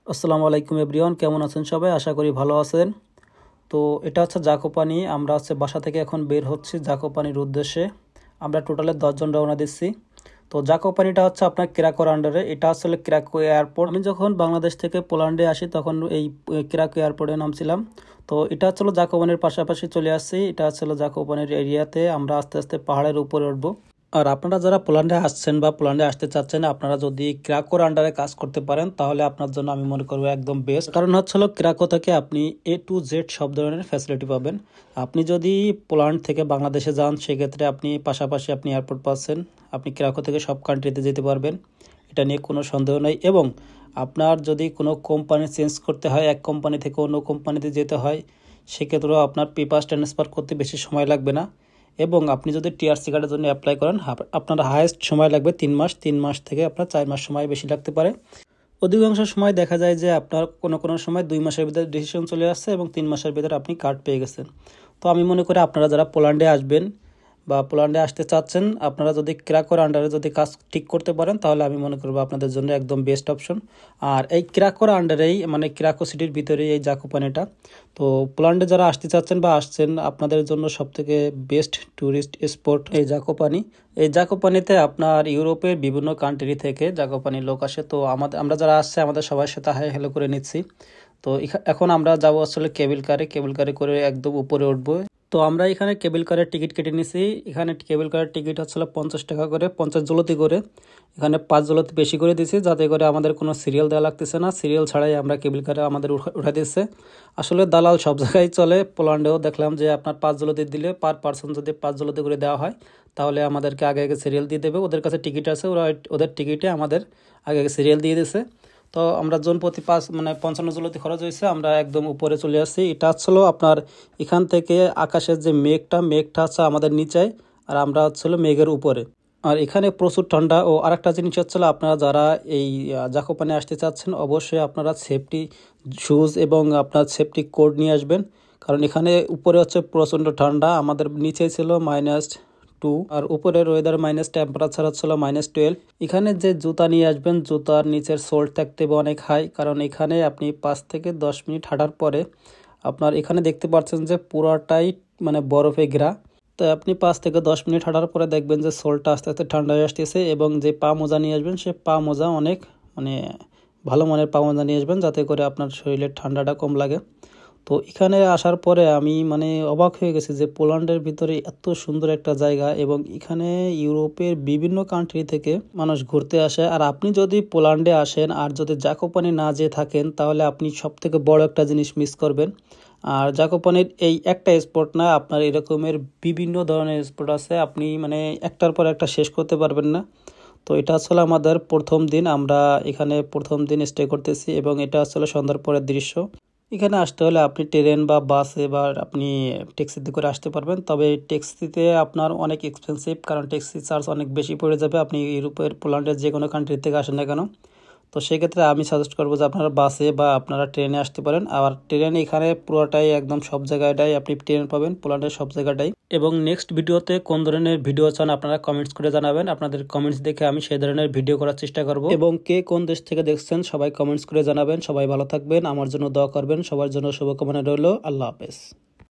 আসসালামু আলাইকুম এভরিওয়ান, কেমন আছেন সবাই? আশা করি ভালো আছেন। তো এটা হচ্ছে জাকোপানি। আমরা হচ্ছে বাসা থেকে এখন বের হচ্ছি জাকোপানির উদ্দেশ্যে। আমরা টোটালে 10 জন রওনা দিচ্ছি। তো জাকোপানিটা হচ্ছে আপনার ক্রাকোর আন্ডারে। এটা আসলে ক্রাকো এয়ারপোর্ট। আমি যখন বাংলাদেশ থেকে পোল্যান্ডে আসি তখন এই ক্রাকো এয়ারপোর্টে নামছিলাম। তো এটা হচ্ছিল জাকোপানির পাশাপাশি চলে আসছি। এটা হচ্ছিল জাকোপানির এরিয়াতে। আমরা আস্তে আস্তে পাহাড়ের উপরে উঠবো। আর আপনারা যারা পোল্যান্ডে আসছেন বা পোল্যান্ডে আসতে চাচ্ছেন, আপনারা যদি ক্রাকোর আন্ডারে কাজ করতে পারেন তাহলে আপনার জন্য আমি মনে করবো একদম বেস্ট। কারণ হচ্ছে ক্রাকো থেকে আপনি A to Z সব ধরনের ফ্যাসিলিটি পাবেন। আপনি যদি পোল্যান্ড থেকে বাংলাদেশে যান সেক্ষেত্রে আপনি পাশাপাশি আপনি এয়ারপোর্ট পাচ্ছেন। আপনি ক্রাকো থেকে সব কান্ট্রিতে যেতে পারবেন, এটা নিয়ে কোনো সন্দেহ নেই। এবং আপনার যদি কোনো কোম্পানি চেঞ্জ করতে হয়, এক কোম্পানি থেকে অন্য কোম্পানিতে যেতে হয়, সেক্ষেত্রেও আপনার পেপার ট্রান্সফার করতে বেশি সময় লাগবে না। এবং আপনি যদি টিআরসি কার্ডের জন্য অ্যাপ্লাই করেন, আপনার হায়েস্ট সময় লাগবে 3 মাস। 3 মাস থেকে আপনার 4 মাস সময় বেশি লাগতে পারে। অধিকাংশ সময় দেখা যায় যে আপনার কোনো কোনো সময় 2 মাসের ভিতরে ডিসিশন চলে আসছে এবং 3 মাসের ভিতরে আপনি কার্ড পেয়ে গেছেন। তো আমি মনে করি আপনারা যারা পোল্যান্ডে আসবেন বা পোল্যান্ডে আসতে চাচ্ছেন, আপনারা যদি ক্রাকোর আন্ডারে যদি কাজ ঠিক করতে পারেন তাহলে আমি মনে করবো আপনাদের জন্য একদম বেস্ট অপশন। আর এই ক্রাকোর আন্ডারেই মানে ক্রাকো সিটির ভিতরেই এই জাকোপানিটা। তো পোল্যান্ডে যারা আসতে চাচ্ছেন বা আসছেন, আপনাদের জন্য সবথেকে বেস্ট ট্যুরিস্ট স্পট এই জাকোপানি। এই জাকোপানিতে আপনার ইউরোপের বিভিন্ন কান্ট্রি থেকে জাকোপানির লোক আসে। তো আমরা যারা আসছে আমাদের সবার সাথে হাই হ্যালো করে নিচ্ছি। তো এখন আমরা যাবো আসলে কেবল কারে করে একদম উপরে উঠবো। তো আমরা এখানে কেবল কারের টিকিট কেটে নিছি। এখানে কেবল কারের টিকিট হচ্ছিল 50 টাকা করে, 50 জলতি করে। এখানে 5 জলতি বেশি করে দিছি যাতে করে আমাদের কোনো সিরিয়াল দেওয়া লাগতেছে না। সিরিয়াল ছাড়াই আমরা কেবল কারে আমাদের উঠা দিচ্ছে। আসলে দালাল সব জায়গায় চলে। পোল্যান্ডেও দেখলাম যে আপনার 5 জলতি দিলে পার পার্সন যদি 5 জলতি করে দেওয়া হয় তাহলে আমাদেরকে আগে আগে সিরিয়াল দিয়ে দেবে। ওদের কাছে টিকিট আছে, ওদের টিকিটে আমাদের আগে আগে সিরিয়াল দিয়ে দিছে। তো আমরা জন প্রতি 55 জলতি খরচ হয়েছে, আমরা একদম উপরে চলে আসছি। এটা হচ্ছিল আপনার এখান থেকে আকাশের যে মেঘটা হচ্ছে আমাদের নিচে, আর আমরা হচ্ছিল মেঘের উপরে। আর এখানে প্রচুর ঠান্ডা। ও আরেকটা জিনিস হচ্ছিল, আপনারা যারা এই জাকোপানে আসতে চাচ্ছেন অবশ্যই আপনারা সেফটি শুজ এবং আপনার সেফটি কোট নিয়ে আসবেন। কারণ এখানে উপরে হচ্ছে প্রচণ্ড ঠান্ডা। আমাদের নিচে ছিল -2 আর উপরের ওয়েদার টেম্পারেচার হচ্ছিল -12। এখানে যে জুতা নিয়ে আসবেন, জুতার নিচের সোল থাকতে হবে অনেক হাই। কারণ এখানে আপনি 5 থেকে 10 মিনিট হাঁটার পরে আপনার এখানে দেখতে পাচ্ছেন যে পুরাটাই মানে বরফে ঘেরা। তো আপনি 5 থেকে 10 মিনিট হাঁটার পরে দেখবেন যে সোলটা আস্তে আস্তে ঠান্ডা হয়ে আসতেছে। এবং যে পা মোজা নিয়ে আসবেন সে পা মোজা অনেক মানে ভালো মানের পা মোজা নিয়ে আসবেন যাতে করে আপনার শরীরের ঠান্ডাটা কম লাগে। তো এখানে আসার পরে আমি মানে অবাক হয়ে গেছি যে পোল্যান্ডের ভিতরে এত সুন্দর একটা জায়গা এবং এখানে ইউরোপের বিভিন্ন কান্ট্রি থেকে মানুষ ঘুরতে আসে। আর আপনি যদি পোল্যান্ডে আসেন আর যদি জাকোপানি না যেয়ে থাকেন তাহলে আপনি সবথেকে বড় একটা জিনিস মিস করবেন। আর জাকোপানির এই একটা স্পট না, আপনার এরকমের বিভিন্ন ধরনের স্পট আছে, আপনি মানে একটার পর একটা শেষ করতে পারবেন না। তো এটা আসলে আমাদের প্রথম দিন, আমরা এখানে প্রথম দিন স্টে করতেছি এবং এটা আসলে সন্ধ্যার পরের দৃশ্য। এখানে আসতে হলে আপনি ট্রেন বা বাসে বা আপনি ট্যাক্সিতে করে আসতে পারবেন। তবে ট্যাক্সিতে আপনার অনেক এক্সপেন্সিভ, কারণ ট্যাক্সি চার্জ অনেক বেশি পড়ে যাবে আপনি ইউরোপের পোল্যান্ডের যে কোনো কান্ট্রি থেকে আসেন না কেন। তো সেক্ষেত্রে আমি সাজেস্ট করবো যে আপনারা বাসে বা আপনারা ট্রেনে আসতে পারেন। আর ট্রেন এখানে পুরোটাই একদম সব জায়গাটাই আপনি ট্রেন পাবেন, পোল্যান্ডের সব জায়গাটাই। এবং নেক্সট ভিডিওতে কোন ধরনের ভিডিও চান আপনারা কমেন্টস করে জানাবেন। আপনাদের কমেন্টস দেখে আমি সেই ধরনের ভিডিও করার চেষ্টা করব। এবং কে কোন দেশ থেকে দেখছেন সবাই কমেন্টস করে জানাবেন। সবাই ভালো থাকবেন, আমার জন্য দোয়া করবেন। সবার জন্য শুভকামনা রইল। আল্লাহ হাফেজ।